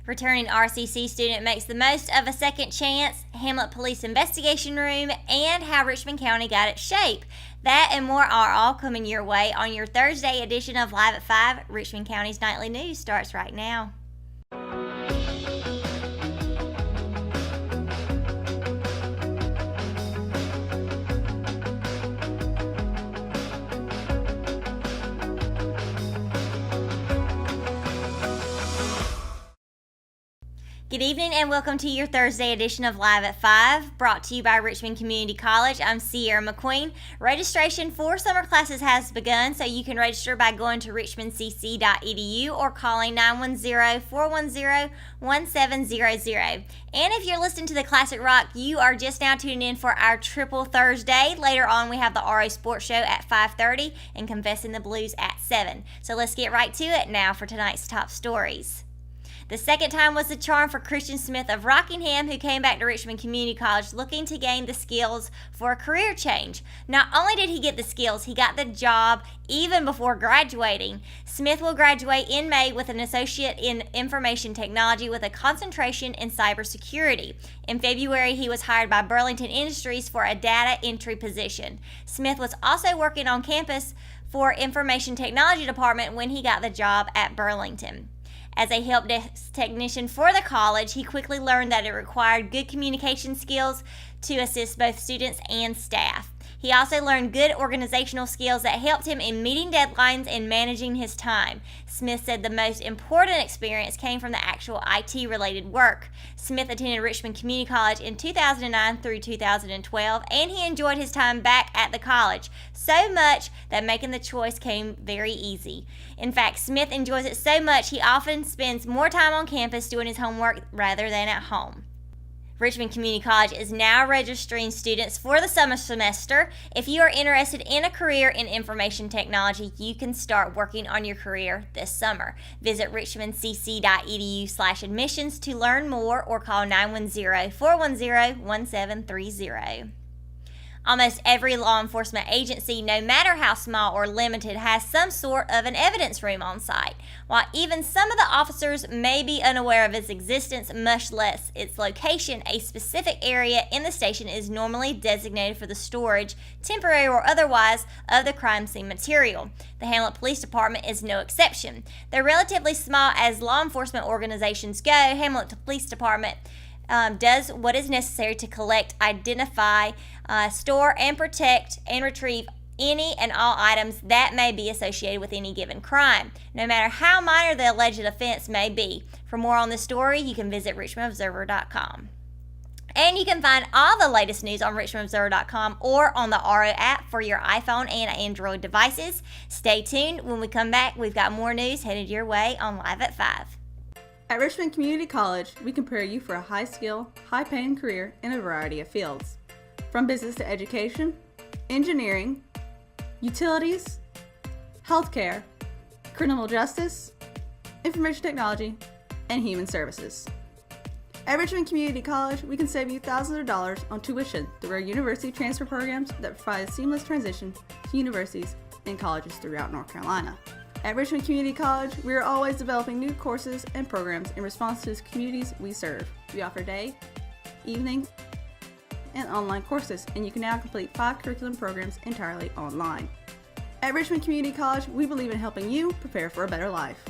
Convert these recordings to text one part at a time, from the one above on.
Returning RCC student makes the most of a second chance, Hamlet Police Investigation Room, and how Richmond County got its shape. That and more are all coming your way on your Thursday edition of Live at 5. Richmond County's Nightly News starts right now. Good evening and welcome to your Thursday edition of Live at 5, brought to you by Richmond Community College. I'm Sierra McQueen. Registration for summer classes has begun, so you can register by going to richmondcc.edu or calling 910-410-1700. And if you're listening to the Classic Rock, you are just now tuning in for our Triple Thursday. Later on, we have the RO Sports Show at 5:30 and Confessing the Blues at 7. So let's get right to it now for tonight's top stories. The second time was the charm for Christian Smith of Rockingham, who came back to Richmond Community College looking to gain the skills for a career change. Not only did he get the skills, he got the job even before graduating. Smith will graduate in May with an associate in information technology with a concentration in cybersecurity. In February, he was hired by Burlington Industries for a data entry position. Smith was also working on campus for information technology department when he got the job at Burlington. As a help desk technician for the college, he quickly learned that it required good communication skills to assist both students and staff. He also learned good organizational skills that helped him in meeting deadlines and managing his time. Smith said the most important experience came from the actual IT-related work. Smith attended Richmond Community College in 2009 through 2012, and he enjoyed his time back at the college, so much that making the choice came very easy. In fact, Smith enjoys it so much he often spends more time on campus doing his homework rather than at home. Richmond Community College is now registering students for the summer semester. If you are interested in a career in information technology, you can start working on your career this summer. Visit richmondcc.edu/admissions to learn more or call 910-410-1730. Almost every law enforcement agency, no matter how small or limited, has some sort of an evidence room on site. While even some of the officers may be unaware of its existence, much less its location, a specific area in the station is normally designated for the storage, temporary or otherwise, of the crime scene material. The Hamlet Police Department is no exception. Though relatively small as law enforcement organizations go, Hamlet Police Department does what is necessary to collect, identify, store, and protect and retrieve any and all items that may be associated with any given crime, no matter how minor the alleged offense may be. For more on this story, you can visit richmondobserver.com. And you can find all the latest news on richmondobserver.com or on the RO app for your iPhone and Android devices. Stay tuned. When we come back, we've got more news headed your way on Live at 5. At Richmond Community College, we can prepare you for a high-skill, high-paying career in a variety of fields. From business to education, engineering, utilities, healthcare, criminal justice, information technology, and human services. At Richmond Community College, we can save you thousands of dollars on tuition through our university transfer programs that provide a seamless transition to universities and colleges throughout North Carolina. At Richmond Community College, we are always developing new courses and programs in response to the communities we serve. We offer day, evening, and online courses, and you can now complete 5 curriculum programs entirely online. At Richmond Community College, we believe in helping you prepare for a better life.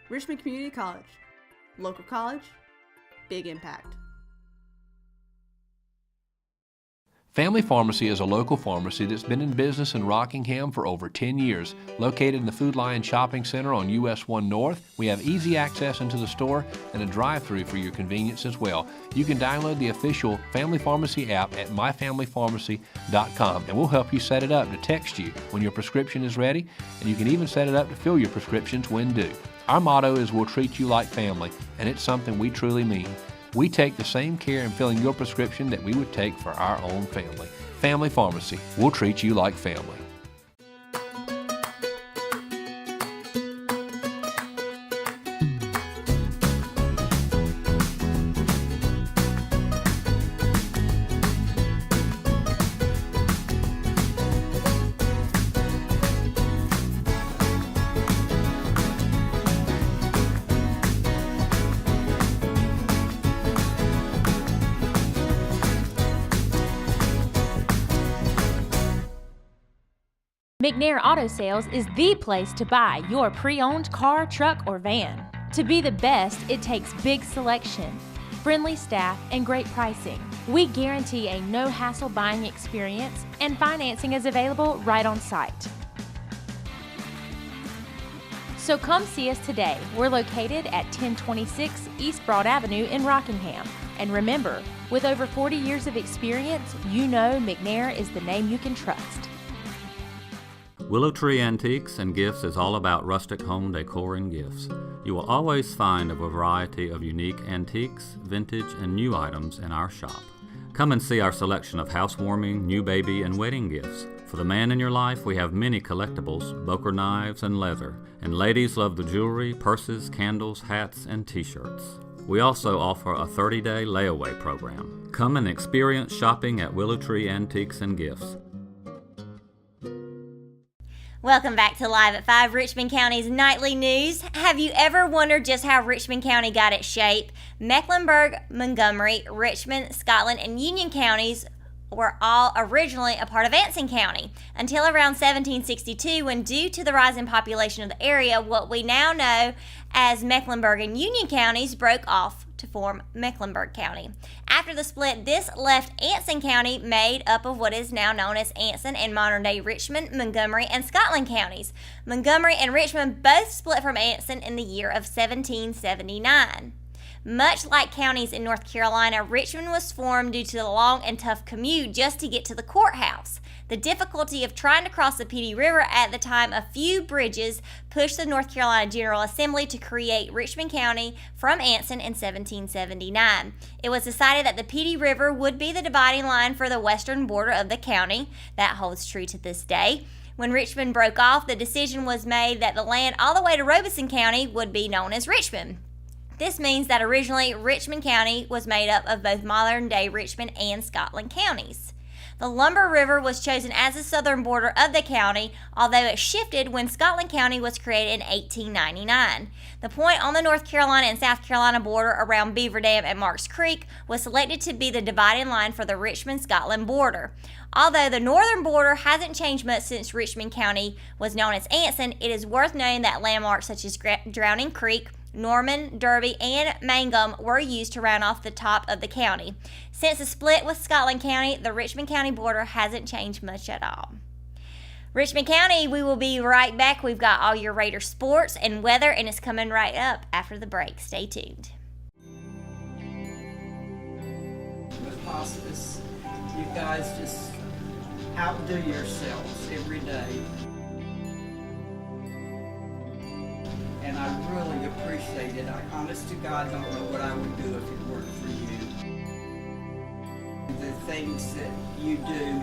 Richmond Community College. Local college, big impact. Family Pharmacy is a local pharmacy that's been in business in Rockingham for over 10 years. Located in the Food Lion Shopping Center on US 1 North, we have easy access into the store and a drive-thru for your convenience as well. You can download the official Family Pharmacy app at myfamilypharmacy.com, and we'll help you set it up to text you when your prescription is ready, and you can even set it up to fill your prescriptions when due. Our motto is we'll treat you like family, and it's something we truly mean. We take the same care in filling your prescription that we would take for our own family. Family Pharmacy, we'll treat you like family. McNair Auto Sales is the place to buy your pre-owned car, truck, or van. To be the best, it takes big selection, friendly staff, and great pricing. We guarantee a no-hassle buying experience, and financing is available right on site. So come see us today. We're located at 1026 East Broad Avenue in Rockingham. And remember, with over 40 years of experience, you know McNair is the name you can trust. Willow Tree Antiques and Gifts is all about rustic home decor and gifts. You will always find a variety of unique antiques, vintage, and new items in our shop. Come and see our selection of housewarming, new baby, and wedding gifts. For the man in your life, we have many collectibles, Boker knives, and leather. And ladies love the jewelry, purses, candles, hats, and t-shirts. We also offer a 30-day layaway program. Come and experience shopping at Willow Tree Antiques and Gifts. Welcome back to Live at 5, Richmond County's nightly news. Have you ever wondered just how Richmond County got its shape? Mecklenburg, Montgomery, Richmond, Scotland, and Union counties were all originally a part of Anson County until around 1762, when due to the rise in population of the area, what we now know as Mecklenburg and Union counties broke off to form Mecklenburg County. After the split, this left Anson County made up of what is now known as Anson and modern-day Richmond, Montgomery, and Scotland counties. Montgomery and Richmond both split from Anson in the year of 1779. Much like counties in North Carolina, Richmond was formed due to the long and tough commute just to get to the courthouse. The difficulty of trying to cross the Petey River at the time, a few bridges pushed the North Carolina General Assembly to create Richmond County from Anson in 1779. It was decided that the Petey River would be the dividing line for the western border of the county. That holds true to this day. When Richmond broke off, the decision was made that the land all the way to Robeson County would be known as Richmond. This means that originally Richmond County was made up of both modern-day Richmond and Scotland counties. The Lumber River was chosen as the southern border of the county, although it shifted when Scotland County was created in 1899. The point on the North Carolina and South Carolina border around Beaver Dam and Marks Creek was selected to be the dividing line for the Richmond-Scotland border. Although the northern border hasn't changed much since Richmond County was known as Anson, it is worth noting that landmarks such as Drowning Creek, Norman, Derby, and Mangum were used to round off the top of the county. Since the split with Scotland County, the Richmond County border hasn't changed much at all. Richmond County, we will be right back. We've got all your Raider sports and weather, and it's coming right up after the break. Stay tuned. With hospice, you guys just outdo yourselves every day. And I really appreciate it. I honest to God don't know what I would do if it weren't for you. The things that you do,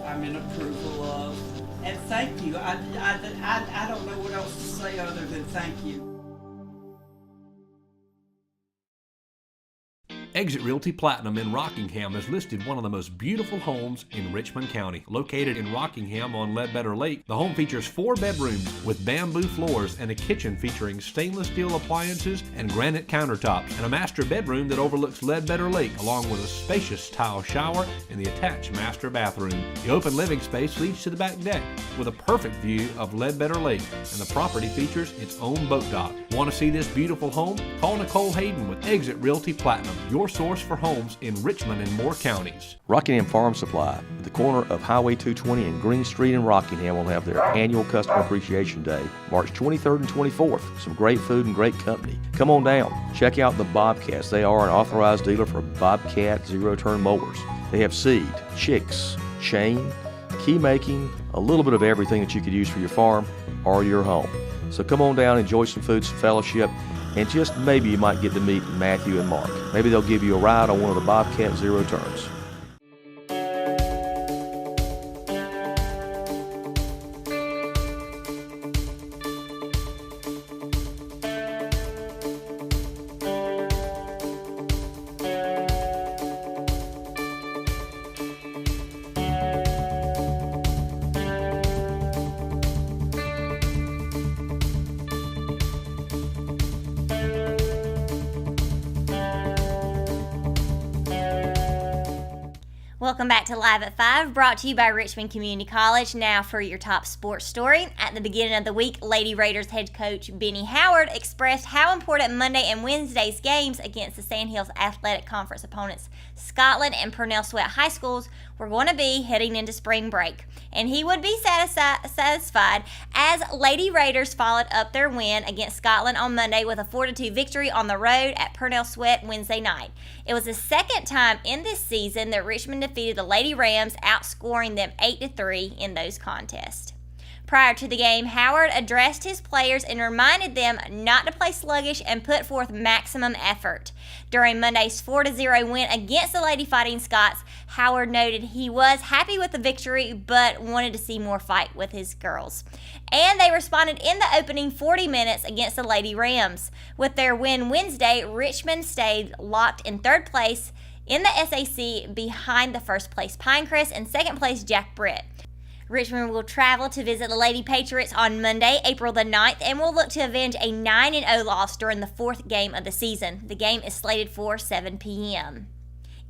I'm in approval of. And thank you. I don't know what else to say other than thank you. Exit Realty Platinum in Rockingham has listed one of the most beautiful homes in Richmond County. Located in Rockingham on Ledbetter Lake, the home features 4 bedrooms with bamboo floors and a kitchen featuring stainless steel appliances and granite countertops, and a master bedroom that overlooks Ledbetter Lake, along with a spacious tile shower and the attached master bathroom. The open living space leads to the back deck with a perfect view of Ledbetter Lake, and the property features its own boat dock. Want to see this beautiful home? Call Nicole Hayden with Exit Realty Platinum, your source for homes in Richmond and Moore counties. Rockingham Farm Supply, at the corner of Highway 220 and Green Street in Rockingham, will have their annual Customer Appreciation Day, March 23rd and 24th. Some great food and great company. Come on down. Check out the Bobcats. They are an authorized dealer for Bobcat zero-turn mowers. They have seed, chicks, chain, key making, a little bit of everything that you could use for your farm or your home. So come on down, enjoy some food, some fellowship, and just maybe you might get to meet Matthew and Mark. Maybe they'll give you a ride on one of the Bobcat zero turns. Welcome back to Live at 5, brought to you by Richmond Community College. Now for your top sports story. At the beginning of the week, Lady Raiders head coach Benny Howard expressed how important Monday and Wednesday's games against the Sandhills Athletic Conference opponents, Scotland and Purnell Sweat High Schools, were going to be heading into spring break. And he would be satisfied as Lady Raiders followed up their win against Scotland on Monday with a 4-2 victory on the road at Purnell Sweat Wednesday night. It was the second time in this season that Richmond defeated the Lady Rams, outscoring them 8-3 in those contests. Prior to the game, Howard addressed his players and reminded them not to play sluggish and put forth maximum effort. During Monday's 4-0 win against the Lady Fighting Scots, Howard noted he was happy with the victory but wanted to see more fight with his girls. And they responded in the opening 40 minutes against the Lady Rams. With their win Wednesday, Richmond stayed locked in third place in the SAC behind the first place Pinecrest and second place Jack Britt. Richmond will travel to visit the Lady Patriots on Monday, April the 9th, and will look to avenge a 9-0 loss during the fourth game of the season. The game is slated for 7 p.m.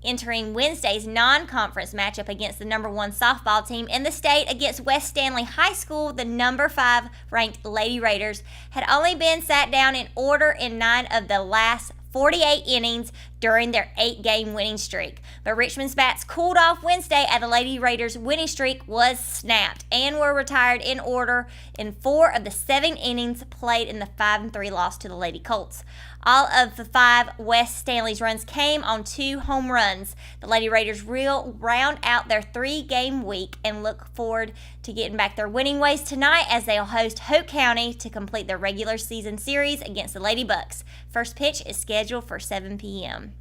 Entering Wednesday's non-conference matchup against the number 1 softball team in the state against West Stanley High School, the number 5 ranked Lady Raiders had only been sat down in order in 9 of the last 48 innings during their 8-game winning streak. But Richmond's bats cooled off Wednesday as the Lady Raiders' winning streak was snapped and were retired in order in 4 of the 7 innings played in the 5-3 loss to the Lady Colts. All of the 5 West Stanley's runs came on 2 home runs. The Lady Raiders will round out their 3-game week and look forward to getting back their winning ways tonight as they'll host Hope County to complete their regular season series against the Lady Bucks. First pitch is scheduled for 7 p.m.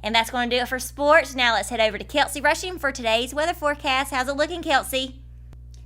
And that's going to do it for sports. Now let's head over to Kelsey Rushing for today's weather forecast. How's it looking, Kelsey?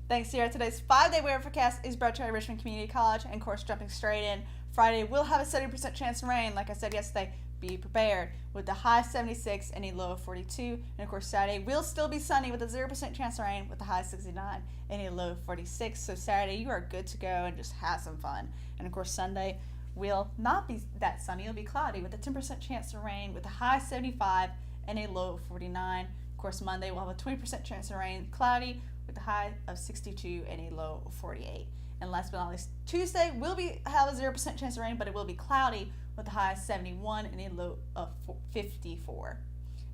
Thanks, Sierra. Today's 5-day weather forecast is brought to you by Richmond Community College. And of course, jumping straight in, Friday will have a 70% chance of rain. Like I said yesterday, be prepared with the high 76 and a low of 42. And of course, Saturday will still be sunny with a 0% chance of rain with the high 69 and a low of 46. So Saturday, you are good to go and just have some fun. And of course, Sunday will not be that sunny. It'll be cloudy with a 10% chance of rain with a high 75 and a low of 49. Of course, Monday will have a 20% chance of rain, cloudy with a high of 62 and a low of 48. And last but not least, Tuesday will have a 0% chance of rain, but it will be cloudy with a high of 71 and a low of 54.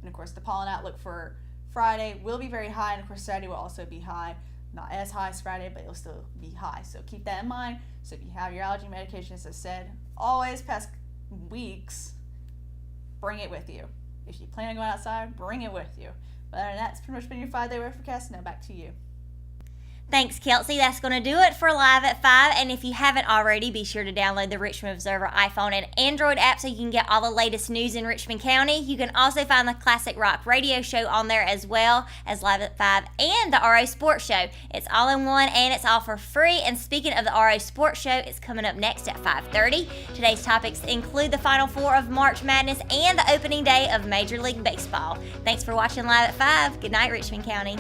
And of course, the pollen outlook for Friday will be very high, and of course, Saturday will also be high. Not as high as Friday, but it'll still be high. So keep that in mind. So if you have your allergy medication, as I said, always past weeks, bring it with you. If you plan on going outside, bring it with you. But other than that, it's pretty much been your 5-day weather forecast. Now back to you. Thanks, Kelsey. That's going to do it for Live at 5. And if you haven't already, be sure to download the Richmond Observer iPhone and Android app so you can get all the latest news in Richmond County. You can also find the Classic Rock radio show on there as well as Live at 5 and the RO Sports Show. It's all in one and it's all for free. And speaking of the RO Sports Show, it's coming up next at 5:30. Today's topics include the Final Four of March Madness and the opening day of Major League Baseball. Thanks for watching Live at 5. Good night, Richmond County.